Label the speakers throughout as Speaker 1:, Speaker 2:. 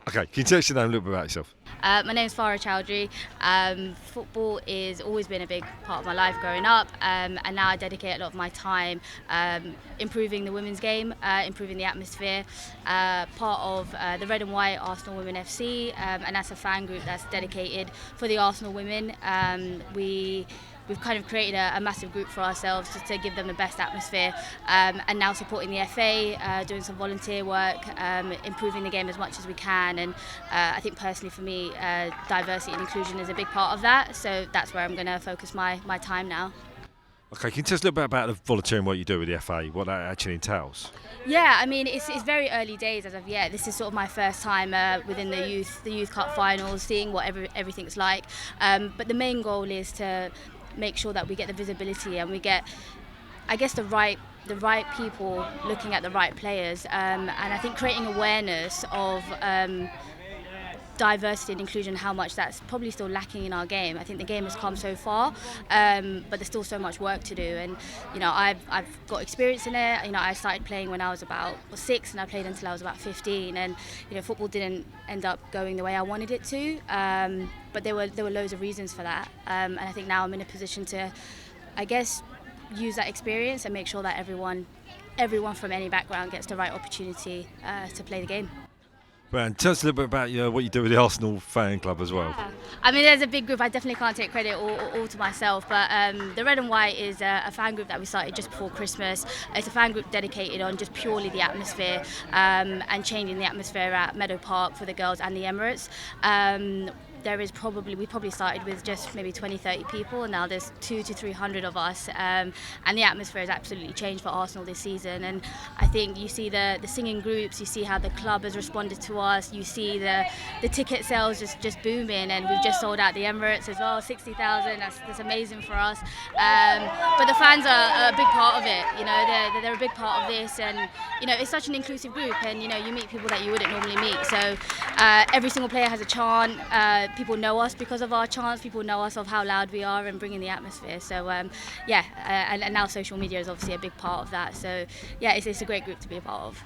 Speaker 1: Okay, can you tell us your name a little bit about yourself?
Speaker 2: My name is Farah Chowdry. Football has always been a big part of my life growing up, and now I dedicate a lot of my time improving the women's game, improving the atmosphere. Part of the Red and White Arsenal Women FC, and that's a fan group that's dedicated for the Arsenal women. We've kind of created a massive group for ourselves just to give them the best atmosphere, and now supporting the FA, doing some volunteer work, improving the game as much as we can. And I think personally for me, diversity and inclusion is a big part of that, so that's where I'm going to focus my time now.
Speaker 1: Okay, can you tell us a little bit about the volunteering work you do with the FA, what that actually entails?
Speaker 2: Yeah, I mean it's very early days as of yet. This is sort of my first time within the youth cup finals, seeing what everything's like. But the main goal is to make sure that we get the visibility and we get, I guess, the right people looking at the right players, and I think creating awareness of diversity and inclusion, how much that's probably still lacking in our game. I think the game has come so far, but there's still so much work to do. And I've got experience in it. I started playing when I was about 6, and I played until I was about 15. And football didn't end up going the way I wanted it to, but there were loads of reasons for that. And I think now I'm in a position to, I guess, use that experience and make sure that everyone from any background gets the right opportunity to play the game.
Speaker 1: Well, tell us a little bit about what you do with the Arsenal fan club as well.
Speaker 2: Yeah. I mean, there's a big group. I definitely can't take credit all to myself, but the Red and White is a fan group that we started just before Christmas. It's a fan group dedicated on just purely the atmosphere, and changing the atmosphere at Meadow Park for the girls and the Emirates. We probably started with just maybe 20-30 people, and now there's 200 to 300 of us, and the atmosphere has absolutely changed for Arsenal this season. And I think you see the singing groups, you see how the club has responded to us, you see the ticket sales just booming, and we've just sold out the Emirates as well, 60,000. That's amazing for us. But the fans are a big part of it. They're a big part of this, and it's such an inclusive group, and you meet people that you wouldn't normally meet. So every single player has a chant. People know us because of our chants. People know us of how loud we are and bringing the atmosphere. So and now social media is obviously a big part of that. So yeah, it's a great group to be a part of.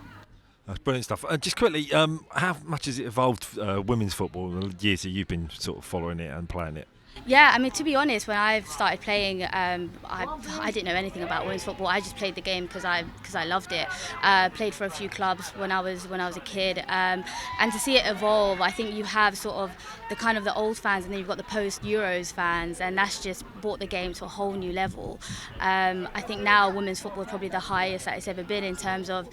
Speaker 1: That's brilliant stuff. Just quickly, how much has it evolved women's football in the years that you've been sort of following it and playing it?
Speaker 2: Yeah, I mean, to be honest, when I started playing, I didn't know anything about women's football. I just played the game because I loved it. Played for a few clubs when I was a kid, and to see it evolve, I think you have sort of the old fans, and then you've got the post-Euros fans, and that's just brought the game to a whole new level. I think now women's football is probably the highest that it's ever been in terms of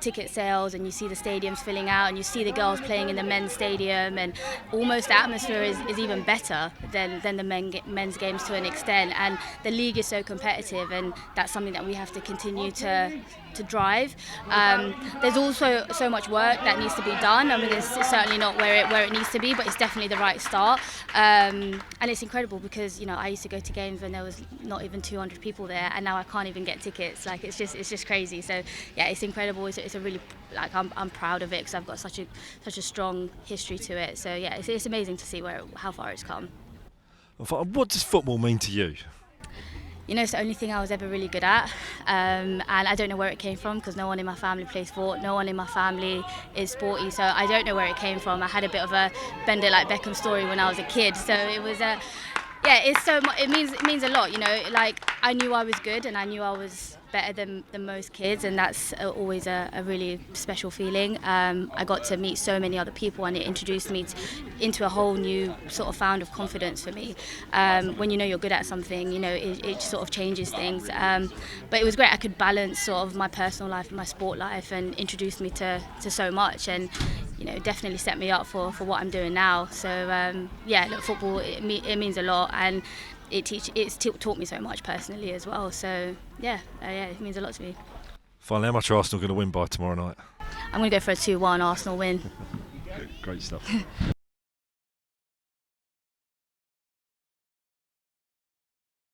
Speaker 2: ticket sales, and you see the stadiums filling out, and you see the girls playing in the men's stadium, and almost the atmosphere is even better than the men's games to an extent. And the league is so competitive, and that's something that we have to continue to drive. There's also so much work that needs to be done. I mean, it's certainly not where it needs to be, but it's definitely the right start. And it's incredible because I used to go to games when there was not even 200 people there, and now I can't even get tickets. Like it's just crazy. So yeah, it's incredible. It's a really, I'm proud of it because I've got such a strong history to it. So yeah, it's amazing to see how far it's come.
Speaker 1: What does football mean to you?
Speaker 2: It's the only thing I was ever really good at, and I don't know where it came from because no one in my family plays sport, no one in my family is sporty, so I don't know where it came from. I had a bit of a bend it like Beckham story when I was a kid, so it was it means a lot. Like I knew I was good, and I knew I was better than most kids, and that's always a really special feeling. I got to meet so many other people, and it introduced me into a whole new sort of found of confidence for me. When you're good at something, it sort of changes things. But it was great. I could balance sort of my personal life and my sport life, and introduced me to so much, and definitely set me up for what I'm doing now. So football it means a lot, and it's taught me so much personally as well. So it means a lot to me.
Speaker 1: Finally, how much are Arsenal going to win by tomorrow night?
Speaker 2: I'm going to go for a 2-1 Arsenal win.
Speaker 1: Great stuff.